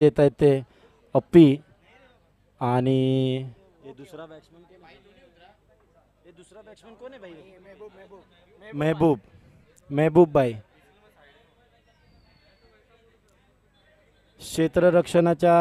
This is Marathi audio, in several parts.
येत आहेत ते अप्पी आणि हे दुसरा बॅट्समन कोण आहे? हे दुसरा बॅट्समन कोण आहे भाई? महबूब महबूब भाई. क्षेत्ररक्षणाच्या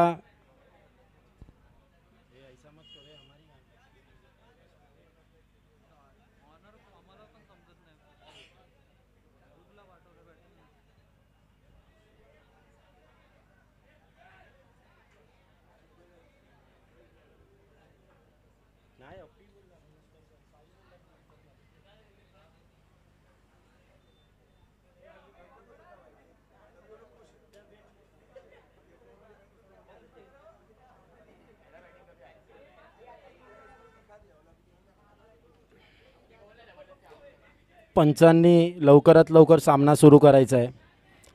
पंचांनी लवकरात लवकर सामना सुरू करायचा आहे.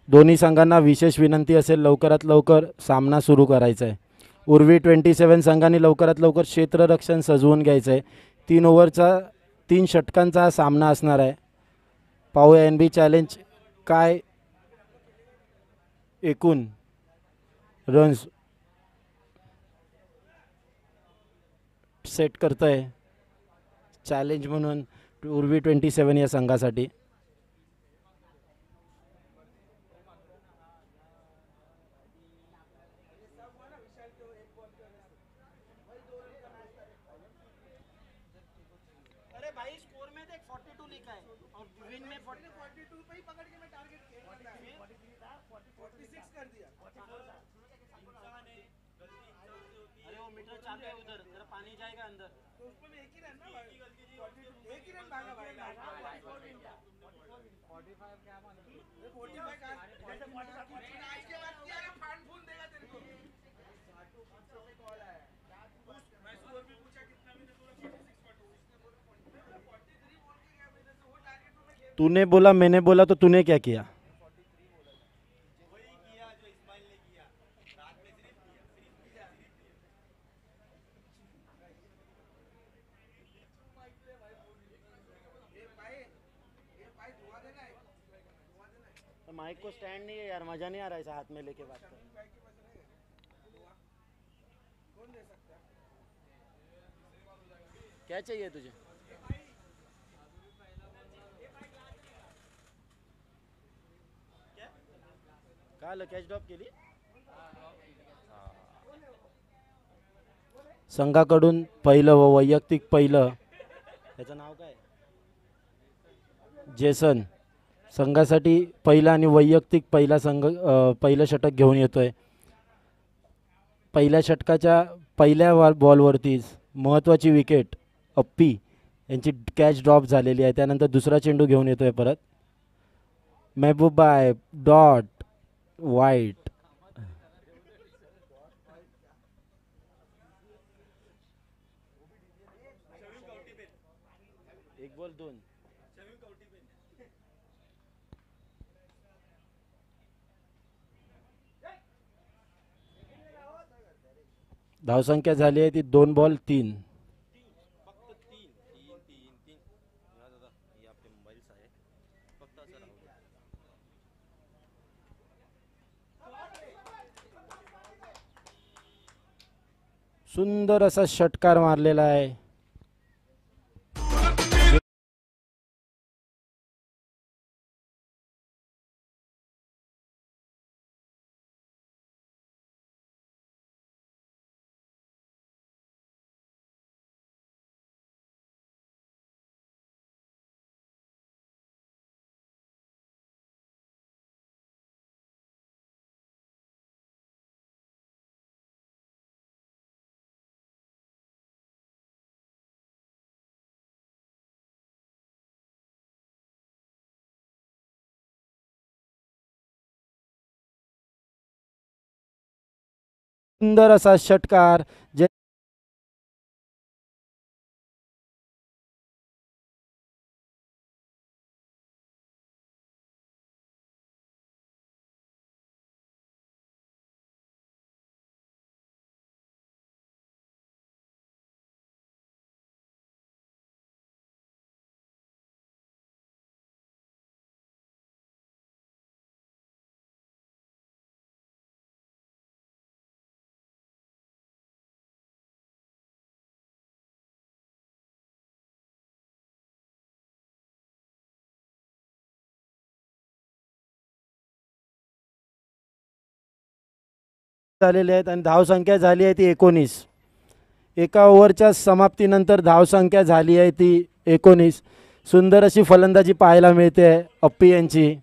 दोन्ही संघांना विशेष विनंती असेल लवकरात लवकर सामना सुरू करायचा आहे. उर्वी 27 संघांनी लवकरात लवकर क्षेत्ररक्षण सजवून घ्यायचं आहे. 3 ओव्हरचा 3 षटकांचा हा सामना असणार आहे. पाहूया एन बी चॅलेंज काय एकूण रन्स सेट करत आहे चॅलेंज म्हणून उर्वी 27 या संघासाठी. तूने बोला मैंने बोला तो तूने क्या किया? माइक को स्टैंड नहीं है यार, मजा नहीं आ रहा है ऐसा हाथ में लेके बात करने. क्या चाहिए तुझे? काल कॅच ड्रॉप केली. संघाकडून पहिलं व वैयक्तिक पहिलं. त्याचं नाव काय? जेसन. संघासाठी पहिला आणि वैयक्तिक पहिला संघ पहिलं षटक घेऊन येतोय. पहिल्या षटकाच्या पहिल्या बॉलवरतीच महत्त्वाची विकेट अप्पी यांची कॅच ड्रॉप झालेली आहे. त्यानंतर दुसरा चेंडू घेऊन येतोय परत. महबूबाय डॉट वाईट. एक बॉल दोन. धावसंख्या झाली आहे ती 2 बॉल 3. सुंदर असा षटकार मारलेला आहे. सुंदर असा षटकार जे झालेले आहेत आणि धावसंख्या झाली आहे ती 19. एका ओव्हरच्या समाप्तीनंतर धावसंख्या झाली आहे ती 19. सुंदर अशी फलंदाजी पाहायला मिळते आहे अप्पी यांची.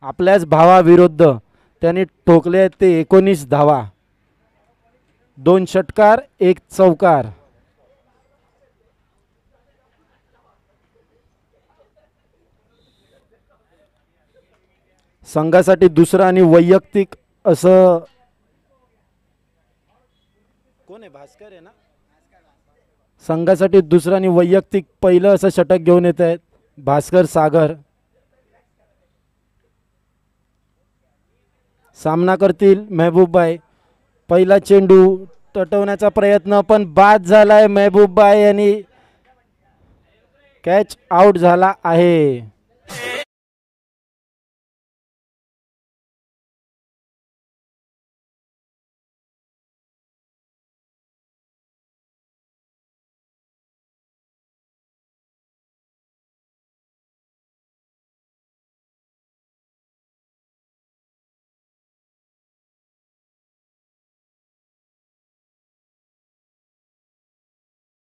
आपल्याच भावाविरुद्ध त्यांनी ठोकले आहेत ते 19 धावा. 2 षटकार 1 चौकार. संघासाठी दुसरं आणि वैयक्तिक असं कोण आहे? भास्कर आहे ना. संघासाठी दुसरं आणि वैयक्तिक पहिलं असं षटक घेऊन येत आहेत भास्कर सागर. सामना करतील मेहबूबबाई. पहिला चेंडू तटवण्याचा प्रयत्न पण बाद झालाय. मेहबूबबाई यांनी कॅच आउट झाला आहे.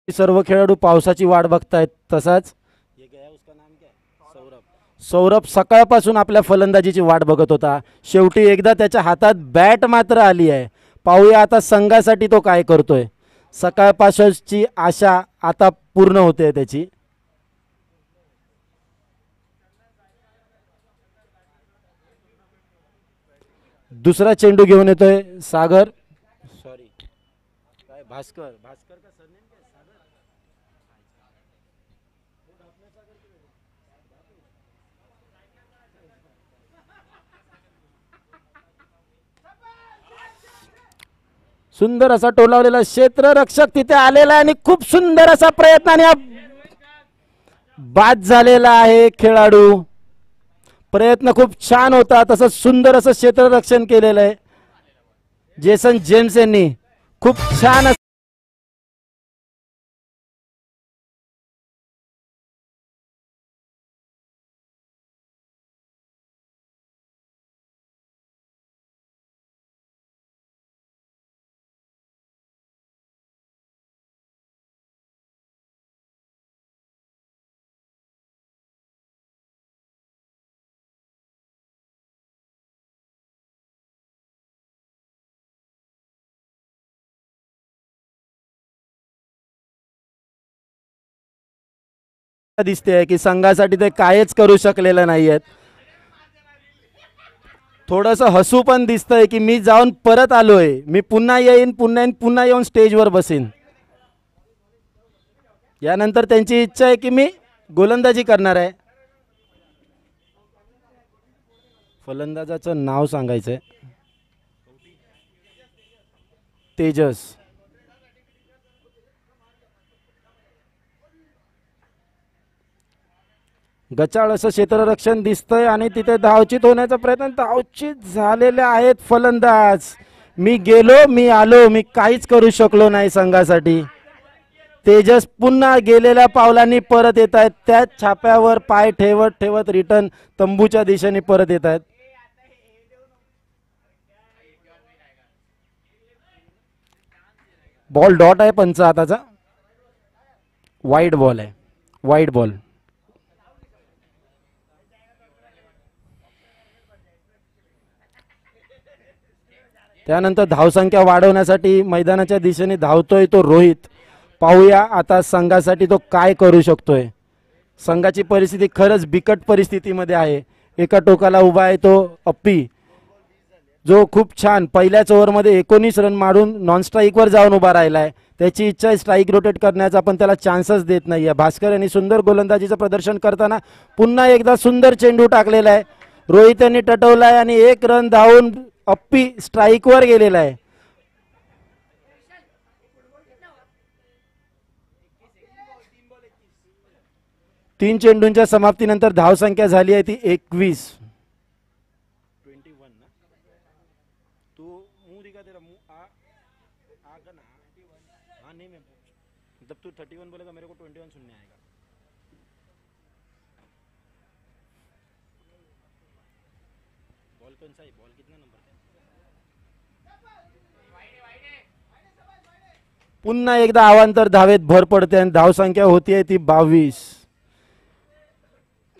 सर्व खेळाडू पावसाची वाट बघतायत. तसाच सौरभ सकाळपासून आपल्या फलंदाजीची वाट बघत होता. शेवटी एकदा त्याच्या हातात बॅट मात्र आली आहे. पाहूया आता संघासाठी तो काय करतोय. सकाळपासूनची आशा आता पूर्ण होते त्याची. दुसरा चेंडू घेऊन येतोय सागर. सॉरी काय भास्कर भास्कर का सरनेम काय सागर. सुंदर असा टोलावलेला क्षेत्ररक्षक तिथे आलेला आहे आणि खूप सुंदर असा प्रयत्न आणि बाद झालेला आहे खेळाडू. प्रयत्न खूप छान होता. तसं सुंदर असं क्षेत्ररक्षण केलेलं आहे जेसन जेम्स यांनी. खूप छान दिसते की संघासाठी ते कायच करू शकलेलं नाहीयेत. थोडंसं हसू पण दिसतंय की मी जाऊन परत आलोय. मी पुन्हा येईन पुन्हा येऊन स्टेजवर बसेन. यानंतर त्यांची इच्छा आहे की मी गोलंदाजी करणार आहे. फलंदाजाचं नाव सांगायचंय तेजस. गचाळ असं क्षेत्ररक्षण दिसतंय आणि तिथे धावचित होण्याचा प्रयत्न. धावचित झालेले आहेत फलंदाज. मी गेलो मी आलो. मी काहीच करू शकलो नाही संघासाठी. तेजस पुन्हा गेलेल्या पावलांनी परत येत आहेत. त्याच छाप्यावर पाय ठेवत ठेवत रिटर्न तंबूच्या दिशेने परत येत आहेत. बॉल डॉट आहे पंच हाताचा. वाईड बॉल आहे. Wide ball. त्यानंतर धावसंख्या वाढवण्यासाठी मैदानाच्या दिशेने धावतोय तो रोहित. पाहूया आता संघासाठी तो काय करू शकतोय. संघाची परिस्थिती खरंच बिकट परिस्थितीमध्ये आहे. एका टोकाला उभा आहे तो अप्पी जो खूप छान पहिल्याच ओव्हरमध्ये 19 रन मारून नॉन स्ट्राईकवर जाऊन उभा राहिला आहे. त्याची इच्छा आहे स्ट्राईक रोटेट करण्याचा पण त्याला चान्सच देत नाही आहे. भास्कर यांनी सुंदर गोलंदाजीचं प्रदर्शन करताना पुन्हा एकदा सुंदर चेंडू टाकलेला आहे. रोहित यांनी टटवला आहे आणि 1 रन धावून अप्पी स्ट्राईकवर गेलेला आहे. तीन चेंडूंच्या समाप्तीनंतर धावसंख्या झाली आहे ती 21. जब तू 31 बोलेगा मेरे को 21 सुनने आएगा. बॉल कौन सा है? बॉल कितना नंबर का है? पुन्हा एकदा अवांतर धावेत भर पडते आणि धावसंख्या होतीये ती 22.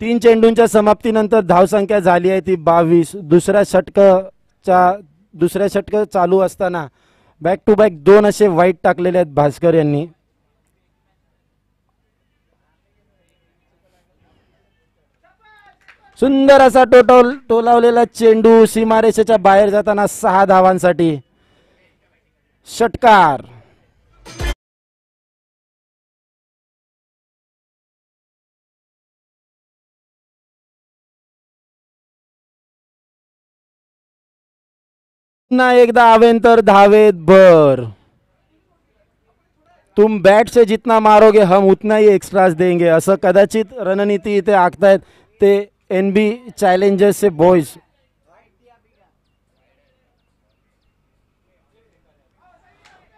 3 चेंडूंच्या समाप्तीनंतर धावसंख्या झाली आहे ती 22. दुसऱ्या षटक चालू असताना बॅक टू बॅक 2 असे वाईट टाकलेले आहेत भास्कर यांनी. सुंदर असा टोलावलेला चेंडू सीमारेषेच्या बाहेर जाताना 6 धावांसाठी. षटकार. पुन्हा एकदा अवेंतर धावेत भर. तुम बैट से जितना मारोगे हम उतना ही एक्स्ट्रास देंगे, असं कदाचित रणनीती इथे आखतायत ते एनबी चॅलेंजर्स से बॉयज.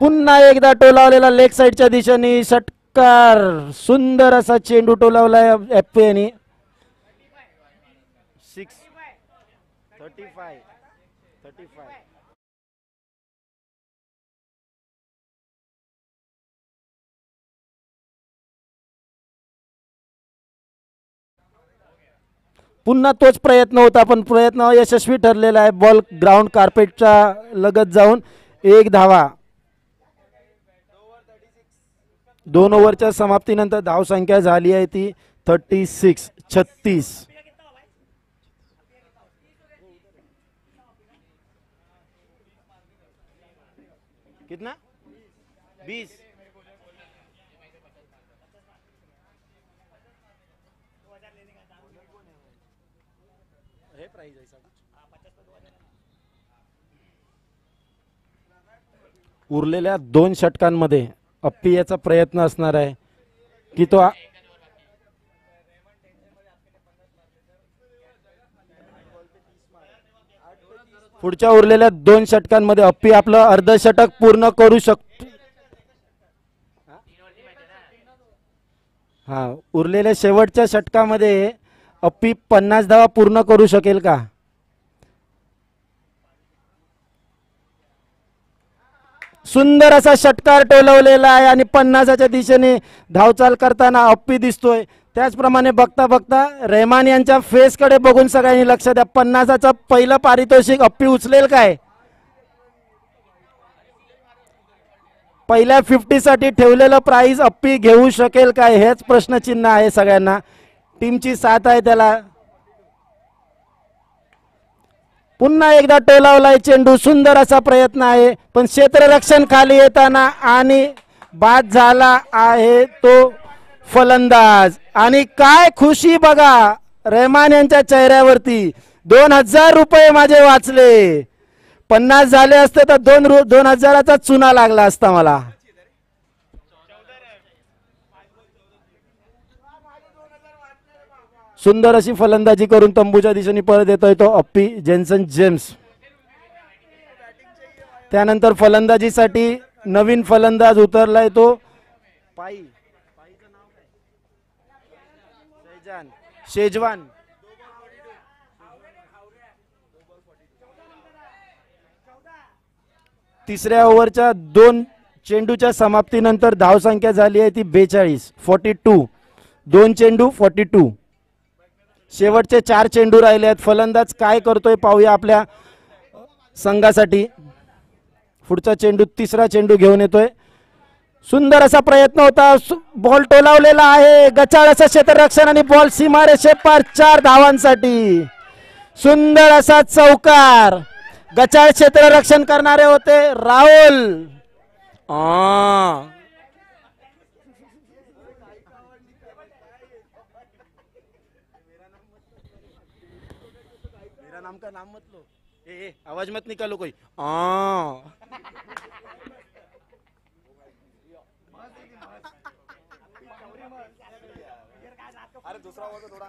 पुन्हा एकदा टोलावलेला लेग साइडच्या दिशेने षटकार. सुंदर असा चेंडू टोलावला एफपी यांनी. 35. पुन्हा तोच प्रयत्न होता पण प्रयत्न यशस्वी ठरलेला आहे. बॉल ग्राउंड कार्पेटच्या लगत जाऊन 1 धावा. 2 ओव्हरच्या समाप्तीनंतर धावसंख्या झाली आहे ती 36. 36. कितना 20. उरलेल्या 2 षटकांमध्ये अप्पी याचा प्रयत्न असणार आहे की तो पुढच्या उरलेल्या 2 षटकांमध्ये अप्पी आपलं अर्धशतक पूर्ण करू शकतो. उरलेल्या शेवटच्या षटकामध्ये अप्पी 50 धावा पूर्ण करू शकेल का? सुंदर असा षटकार टोलवलेला आहे आणि 50च्या दिशेने धावचाल करताना अप्पी दिसतोय. त्याचप्रमाणे बघता बघता रहमान यांच्या फेस कडे बघून सगळ्यांनी लक्ष द्या. 50चं पहिलं पारितोषिक अप्पी उचलेल काय? पहिल्या 50 साठी ठेवलेलं प्राइज अप्पी घेऊ शकेल काय हेच प्रश्नचिन्ह आहे सगळ्यांना. टीमची साथ आहे त्याला. पुन्हा एकदा टोलावलाय चेंडू. सुंदर असा प्रयत्न आहे पण क्षेत्ररक्षण खाली येताना आणि बाद झाला आहे तो फलंदाज. आणि काय खुशी बघा रहमान यांच्या चेहऱ्यावरती. 2000 रुपये माझे वाचले. 50 झाले असते तर 2000चा चुना लागला असता मला. सुंदर अशी फलंदाजी करून तंबूच्या दिशेने परत येतोय तो अप्पी जेन्सन जेम्स. त्यानंतर फलंदाजीसाठी नवीन फलंदाज उतरलाय तो शेजवान. तिसऱ्या ओव्हरच्या 2 चेंडूच्या समाप्तीनंतर धावसंख्या झाली आहे ती 42. 42. 2 चेंडू 42. शेवटचे 4 चेंडू राहिले आहेत. फलंदाज काय करतोय पाहूया आपल्या संघासाठी. पुढचा चेंडू तिसरा चेंडू घेऊन येतोय. सुंदर असा प्रयत्न होता. बॉल टोलावलेला आहे. गचाळ असं क्षेत्ररक्षण आणि बॉल सीमारेषे पार 4 धावांसाठी. सुंदर असा चौकार. गचाळ क्षेत्ररक्षण करणारे होते राहुल. मेरा नाम का नाम मत लो. आवाज मत निकालो कोई. अरे दूसरा हुआ तो थोड़ा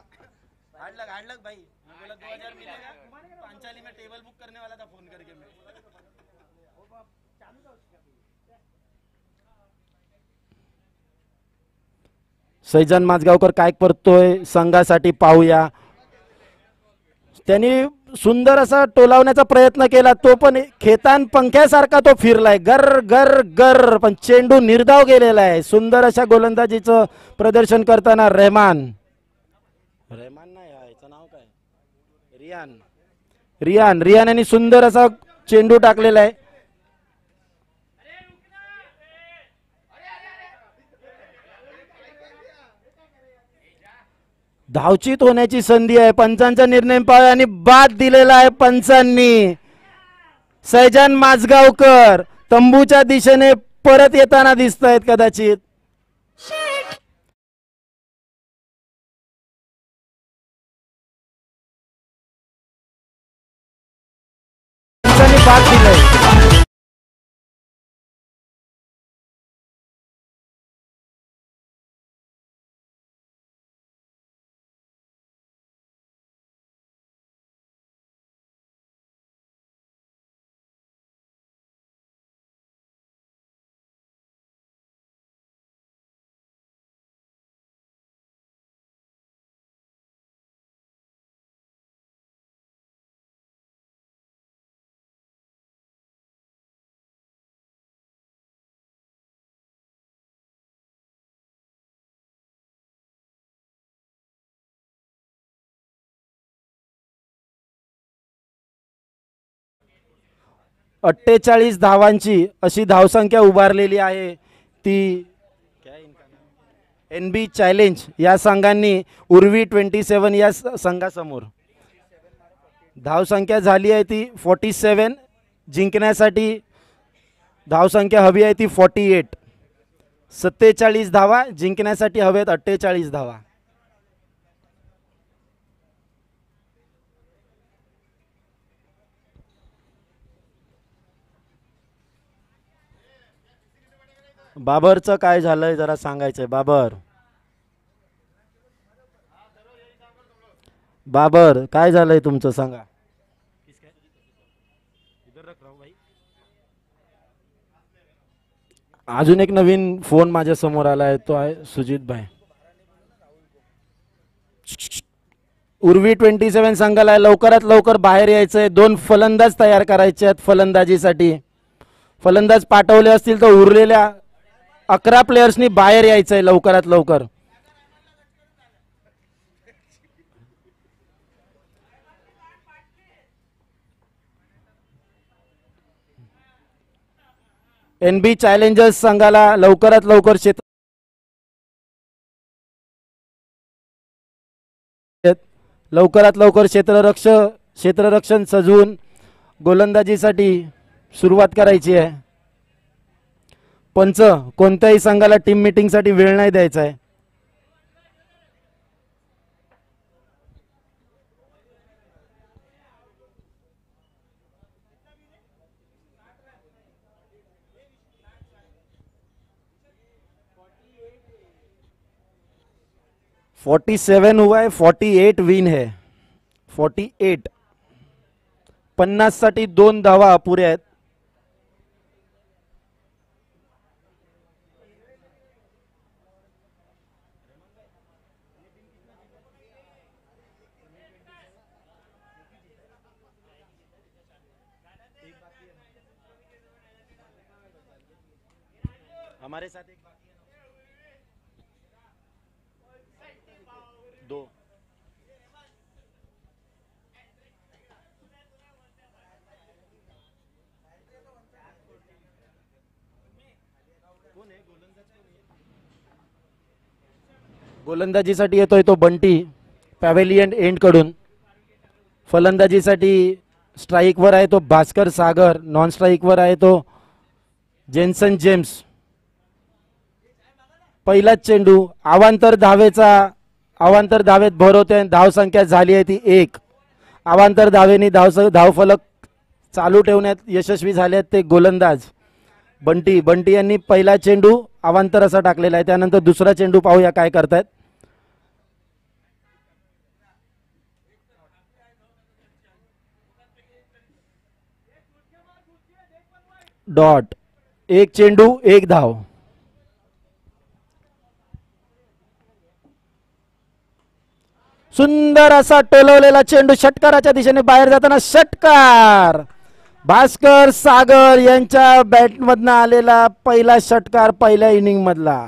हार्ड लग भाई. मैं बोला 2000 मिलेगा. पांचाली में टेबल बुक करने वाला था फोन करके मैं. सैजान माजगावकर काय करतोय संघासाठी पाहूया. त्यांनी सुंदर असा टोलावण्याचा प्रयत्न केला, तो पण खेतान पंख्यासारखा तो फिरलाय, गर गर गर, पण चेंडू निर्धाव गेलेला आहे. सुंदर अशा गोलंदाजीचं प्रदर्शन करताना रेहमान नाही, याचं नाव काय, रियान यांनी सुंदर असा चेंडू टाकलेला आहे. धावचित होण्याची संधी आहे. पंचांचा निर्णय पाळला आणि बाद दिलेला आहे पंचांनी. सैजान माझगावकर तंबूच्या दिशेने परत येताना दिसत आहेत कदाचित. बाद दिलाय. अठ्ठेचाळीस धावांची अशी धावसंख्या उभारलेली आहे ती NB चॅलेंज या संघांनी उर्वी 27 या संघासमोर. धावसंख्या झाली आहे ती 47. जिंकण्यासाठी धावसंख्या हवी आहे ती 48. 47 धावा जिंकण्यासाठी हवेत 48 धावा. बाबरचं काय झालंय जरा सांगायचंय. बाबर काय झालंय तुमचं सांगा. अजून एक नवीन फोन माझ्या समोर आलाय, तो आहे सुजित भाई. उर्वी 27 संघाला लवकरात लवकर बाहेर यायचंय. 2 फलंदाज तयार करायचे आहेत फलंदाजीसाठी. फलंदाज पाठवले असतील तर उरलेल्या 11 प्लेयर्सनी बाहेर यायचंय लवकरात लवकर. NB चॅलेंजर्स संघाला लवकरात लवकर क्षेत्ररक्षण सजवून गोलंदाजीसाठी सुरुवात करायची आहे. पंच कोणत्याही संघाला टीम मीटिंग साठी वेळ नाही द्यायचा आहे. $47 हुआ है, 48 विन है. 48 50 साठी 2 धावा अपुऱ्या आहेत. हमारे साथ एक बाकी है ना, 2. गोलंदाजीसाठी येतोय तो बंटी पॅव्हेलियन एंड कडून. फलंदाजीसाठी स्ट्राइक वर आहे तो भास्कर सागर. नॉन स्ट्राइक वर आहे तो जेन्सन जेम्स. पहिलाच चेंडू अवांतर धावेत भरवते. धावसंख्या झाली आहे ती 1. अवांतर धावेनी धावफलक चालू ठेवण्यात यशस्वी झाले आहेत ते गोलंदाज बंटी यांनी पहिला चेंडू अवांतर असा टाकलेला आहे. त्यानंतर दुसरा चेंडू पाहूया काय करतायत. डॉट. 1 चेंडू 1 धाव. सुंदर असा टोलवलेला चेंडू षटकाराच्या दिशेने बाहेर जाताना षटकार. भास्कर सागर यांच्या बॅटमधनं आलेला पहिला षटकार पहिल्या इनिंग मधला.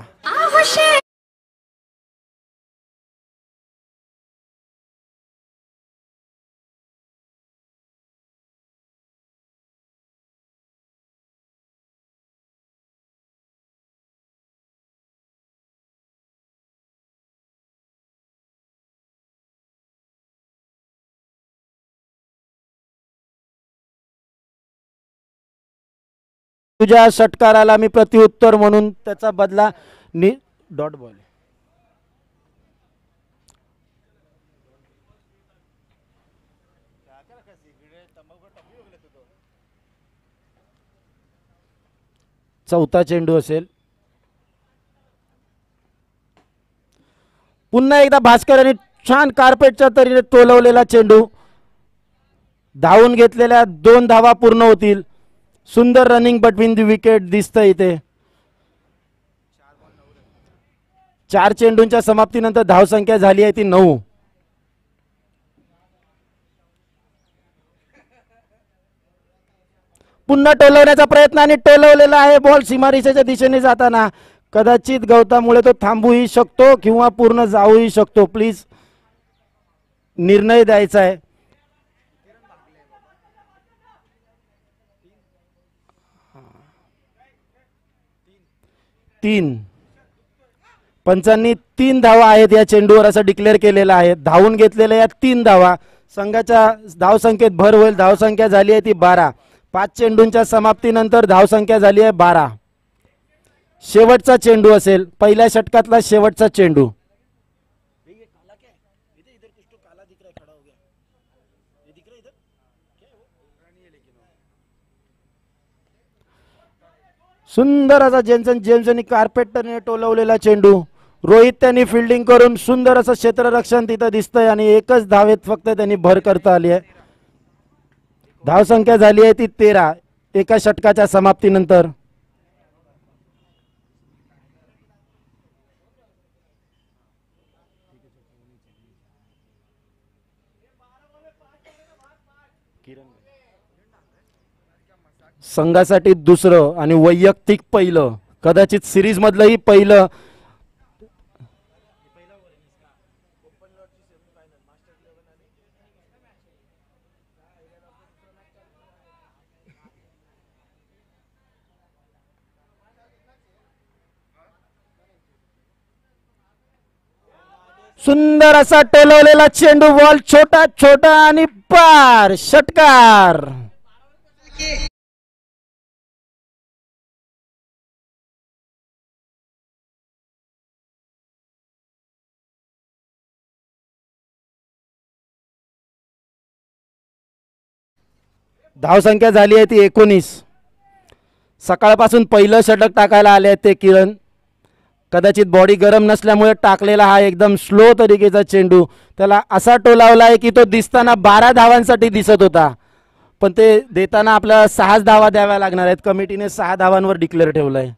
तुझ्या षटकाराला मी प्रत्युत्तर म्हणून त्याचा बदला डॉट बॉल. चौथा चेंडू असेल. पुन्हा एकदा भास्कर यांनी छान कार्पेटच्या तरीने टोलवलेला चेंडू. धावून घेतलेल्या 2 धावा पूर्ण होतील. सुंदर रनिंग बिटवीन दी विकेट दिसतंय इथे. 4 चेंडूंच्या समाप्तीनंतर धावसंख्या झाली आहे ती 9. पुन्हा टोलवण्याचा प्रयत्न आणि टोलवलेला आहे बॉल सीमारेषेच्या दिशेने जाताना. कदाचित गवतामुळे तो थांबूही शकतो किंवा पूर्ण जाऊही शकतो. प्लीज निर्णय द्यायचा आहे. पंचांनी 3 धावा आहेत या चेंडूवर असं डिक्लेअर केलेलं आहे. धावून घेतलेल्या या 3 धावा. संघाच्या धावसंख्येत भर होईल. धावसंख्या झाली आहे ती 12. 5 चेंडूंच्या समाप्तीनंतर धावसंख्या झाली आहे 12. शेवटचा चेंडू असेल. पहिल्या षटकातला शेवटचा चेंडू. सुंदर असा जेम्सनी कार्पेटने टोलवलेला चेंडू. रोहित त्यांनी फिल्डिंग करून सुंदर असं क्षेत्ररक्षण तिथं दिसतंय आणि एकच धावेत फक्त त्यांनी भर करता आली आहे. धावसंख्या झाली आहे ती 13 एका षटकाच्या समाप्तीनंतर. संघासाठी दुसरं आणि वैयक्तिक पहिलं, कदाचित सिरीज मधलंही पहिलं. सुंदर असा टोलवलेला चेंडू. बॉल छोटा छोटा आणि पार. षटकार. धावसंख्या झाली आहे ती 19. सकाळपासून पहिलं षटक टाकायला आले आहेत ते किरण. कदाचित बॉडी गरम नसल्यामुळे टाकलेला हा एकदम स्लो तरीकेचा चेंडू. त्याला असा टोलावला आहे की तो दिसताना 12 धावांसाठी दिसत होता, पण ते देताना आपल्याला 6 धावा द्याव्या लागणार आहेत. कमिटीने 6 धावांवर डिक्लेअर ठेवलाय.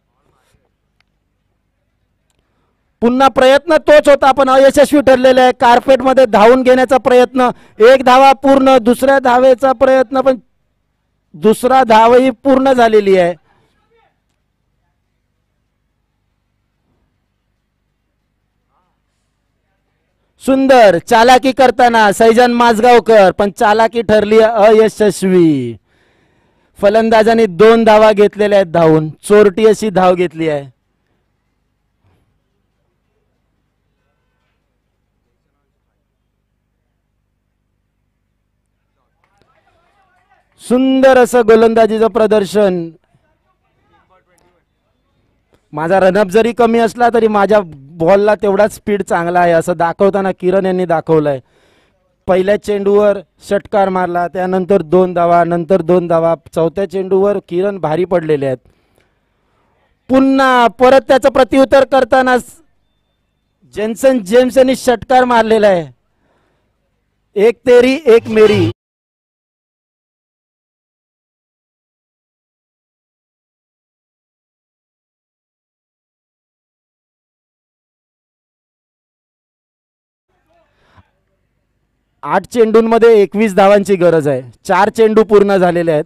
पुन्हा प्रयत्न तोच होता पण अयशस्वी ठरलेला आहे. कार्पेटमध्ये धावून घेण्याचा प्रयत्न. 1 धावा पूर्ण. दुसऱ्या धावेचा प्रयत्न पण दुसरा धावही पूर्ण झालेली आहे. सुंदर चालाकी करताना सैजन माजगावकर, पण चालाकी ठरली अयशस्वी. फलंदाजांनी 2 धावा घेतलेल्या आहेत धावून. चोरटी अशी धाव घेतली आहे. सुंदर असं गोलंदाजीचं प्रदर्शन. माझा रनअप जरी कमी असला तरी माझ्या बॉलला तेवढाच स्पीड चांगला आहे असं दाखवताना किरण यांनी दाखवलंय. पहिल्या चेंडूवर षटकार मारला, त्यानंतर 2 धावा, नंतर 2 धावा. चौथ्या चेंडूवर किरण भारी पडलेले आहेत. पुन्हा परत त्याचं प्रत्युत्तर करताना जेम्स यांनी षटकार मारलेला आहे. 1 तेरी 1 मेरी. 8 चेंडूंमध्ये 21 धावांची गरज आहे. 4 चेंडू पूर्ण झालेले आहेत.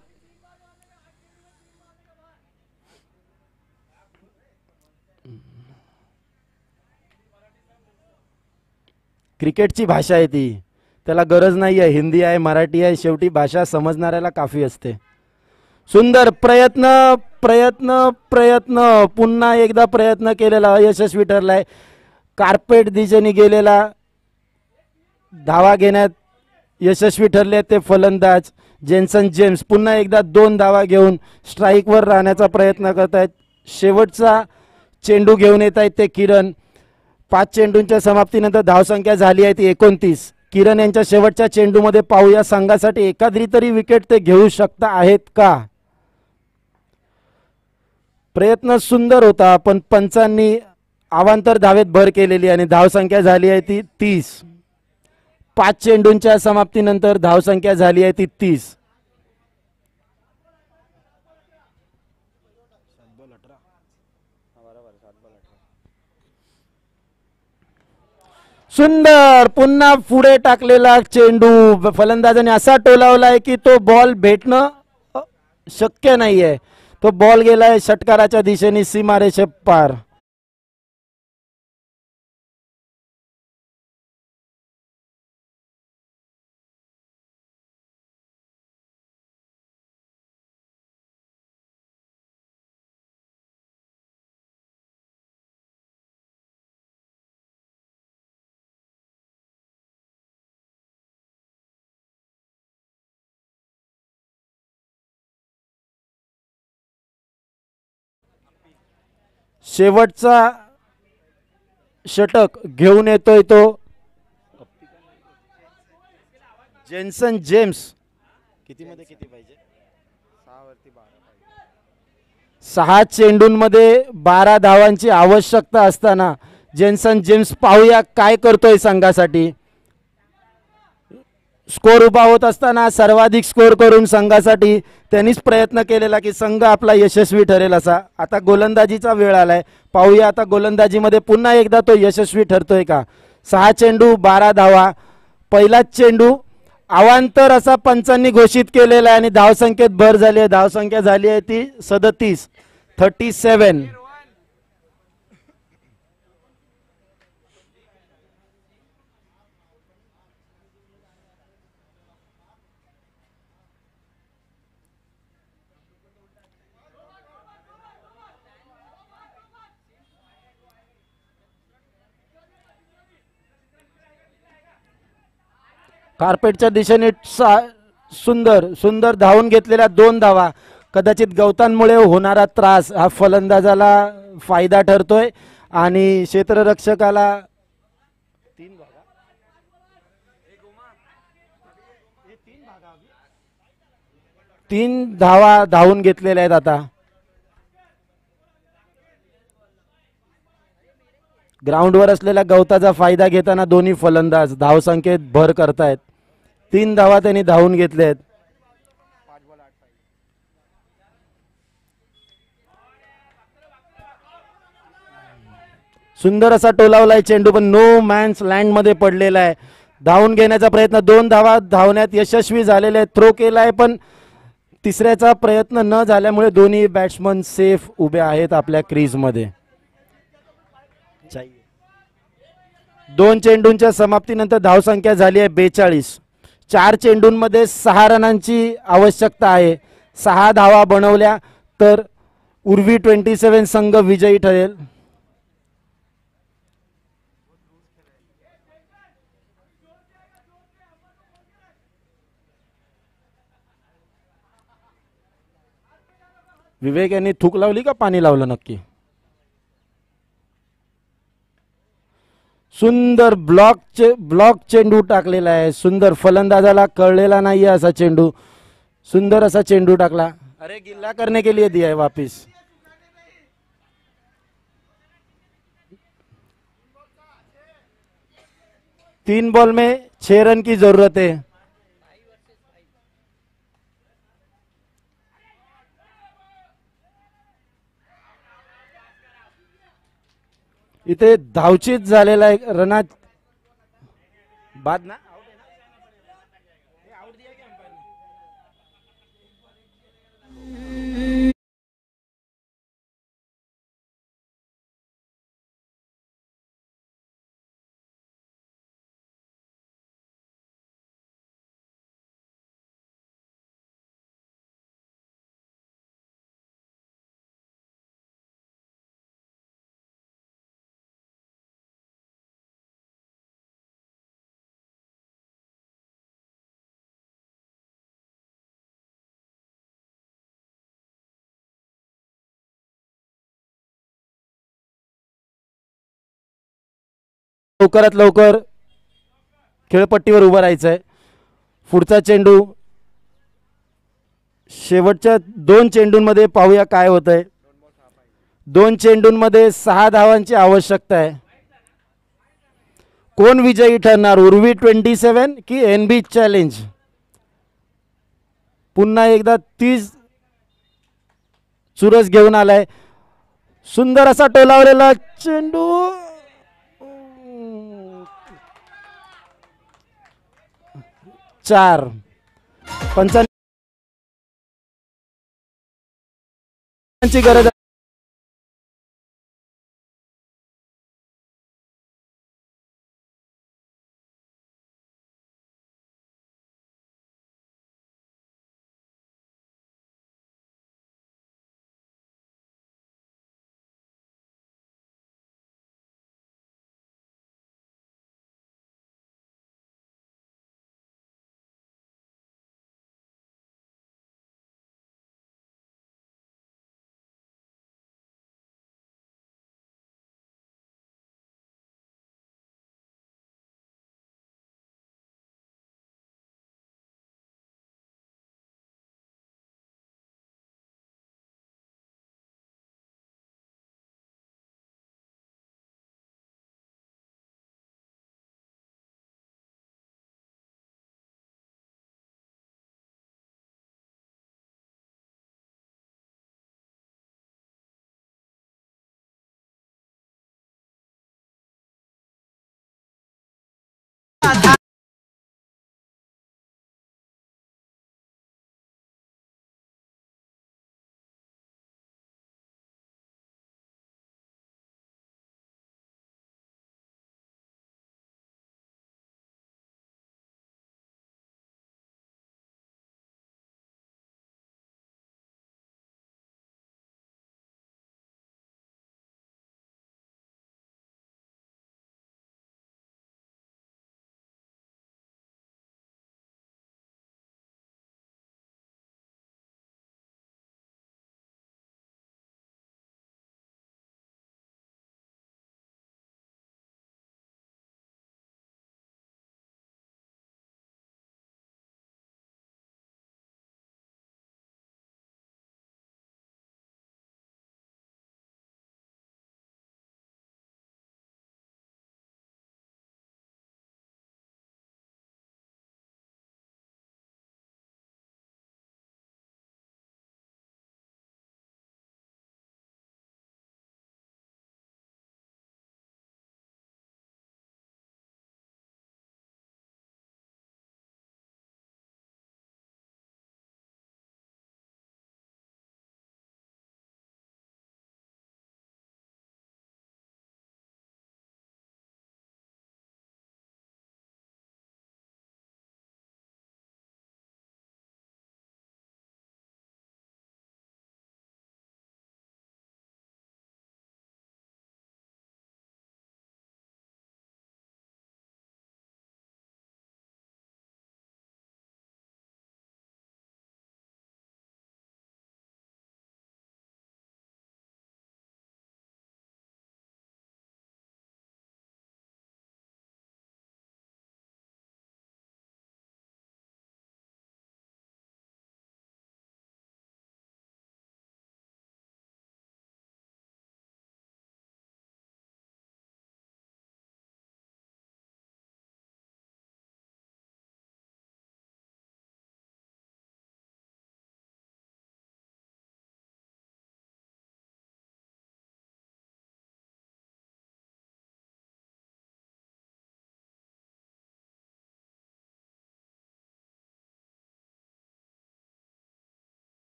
क्रिकेटची भाषा आहे ती, त्याला गरज नाही आहे हिंदी आहे मराठी आहे, शेवटी भाषा समजणाऱ्याला काफी असते. सुंदर प्रयत्न प्रयत्न प्रयत्न पुन्हा एकदा प्रयत्न केलेला यशस्वी ठरलाय. कार्पेट दिशेने गेलेला धावा घेण्यात यशस्वी ठरले ते फलंदाज जेन्सन जेम्स. पुन्हा एकदा 2 धावा घेऊन स्ट्राईकवर राहण्याचा प्रयत्न करत आहेत. शेवटचा चेंडू घेऊन येत आहेत ते किरण. 5 चेंडूंच्या समाप्तीनंतर धावसंख्या झाली आहे ती 29. किरण यांच्या शेवटच्या चेंडूमध्ये पाहूया संघासाठी एखादी तरी विकेट ते घेऊ शकता आहेत का. प्रयत्न सुंदर होता पण पंचांनी अवांतर धावेत भर केलेली आणि धावसंख्या झाली आहे ती 30. 5 चेंडूंच्या समाप्तीनंतर धावसंख्या झाली आहे ती 30. सुंदर पुन्हा पुढे टाकलेला चेंडू फलंदाजाने असा टोलावलाय की तो बॉल भेटणं शक्य नाहीये. तो बॉल गेलाय षटकाराच्या दिशेने सीमारेषे पार. शेवटचा षटक घेऊन येतोय तो जेन्सन जेम्स. किती मध्ये किती पाहिजे. 6 चेंडूंमध्ये 12 धावांची आवश्यकता असताना जेन्सन जेम्स पाहूया काय करतोय संघासाठी. स्कोर उभा होत असताना सर्वाधिक स्कोर करून संघासाठी त्यांनीच प्रयत्न केलेला की संघ आपला यशस्वी ठरेल असा. आता गोलंदाजीचा वेळ आलाय. पाहूया आता गोलंदाजीमध्ये पुन्हा एकदा तो यशस्वी ठरतोय का. 6 चेंडू 12 धावा. पहिलाच चेंडू अवांतर असा पंचांनी घोषित केलेला आहे आणि धावसंख्येत भर झाली आहे. धावसंख्या झाली आहे ती 37. 37. कार्पेटच्या दिशेने सुंदर सुंदर धावून घेतलेल्या 2 धावा. कदाचित गवतांमुळे होणारा त्रास हा फलंदाजाला फायदा ठरतोय आणि क्षेत्ररक्षकाला 3 धावा धावून घेतलेल्या आहेत. आता ग्राउंडवर असलेल्या गवताचा फायदा घेताना दोन्ही फलंदाज धावसंख्येत भर करतायत. 3 धावा त्यांनी धावून घेतल्या आहेत. सुंदर असा टोलावलाय चेंडू पण नो मॅन्स लँड मध्ये पडलेला आहे. धावून घेण्याचा प्रयत्न 2 धावा धावण्यात यशस्वी झालेले आहेत. थ्रो केलाय पण तिसऱ्याचा प्रयत्न न झाल्यामुळे दोन्ही बॅट्समन सेफ उभे आहेत आपल्या क्रीज मध्ये. 2 चेंडूंच्या समाप्तीनंतर धावसंख्या झाली आहे 42. 4 चेंडूंमध्ये 6 रनांची आवश्यकता आहे. 6 धावा बनवल्या तर उर्वी 27 संघ विजयी ठरेल. विवेक यांनी थूक लावली का पाणी लावलं नक्की. सुंदर ब्लॉक चेंडू टाकलेला आहे. सुंदर फलंदाजाला कळलेला नाहीये असा चेंडू. सुंदर असा चेंडू टाकला. अरे गिल्ला करने के लिए दिया है वापिस. तीन बॉल में 6 रन की जरूरत है. इथे धावचीत झालेला एक रनात बाद ना. लवकरात लवकर खेळपट्टीवर उभं राहायचं आहे. पुढचा चेंडू शेवटच्या 2 चेंडूंमध्ये पाहूया काय होतंय. 2 चेंडूंमध्ये 6 धावांची आवश्यकता आहे. कोण विजयी ठरणार, उर्वी 27 की NB चॅलेंज? पुन्हा एकदा 30 चुरस घेऊन आलाय. सुंदर असा टोलावलेला चेंडू 4 पंचांची गरज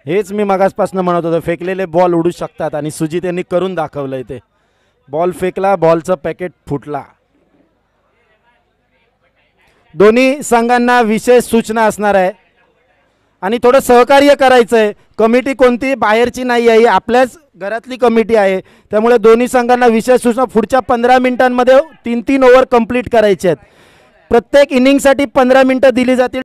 हेच मी मगासपासून म्हणत होतो, फेकलेले बॉल उडू शकतात आणि सुजित यांनी करून दाखवलंय ते. बॉल फेकला, बॉलचं पॅकेट फुटला. दोन्ही संघांना विशेष सूचना असणार आहे आणि थोडं सहकार्य करायचं आहे. कमिटी कोणती बाहेरची नाही आहे, आपल्याच घरातली कमिटी आहे. त्यामुळे दोन्ही संघांना विशेष सूचना, पुढच्या 15 मिनिटांमध्ये 3-3 ओव्हर कंप्लीट करायचे आहेत. प्रत्येक इनिंगसाठी 15 मिनिटं दिली जातील.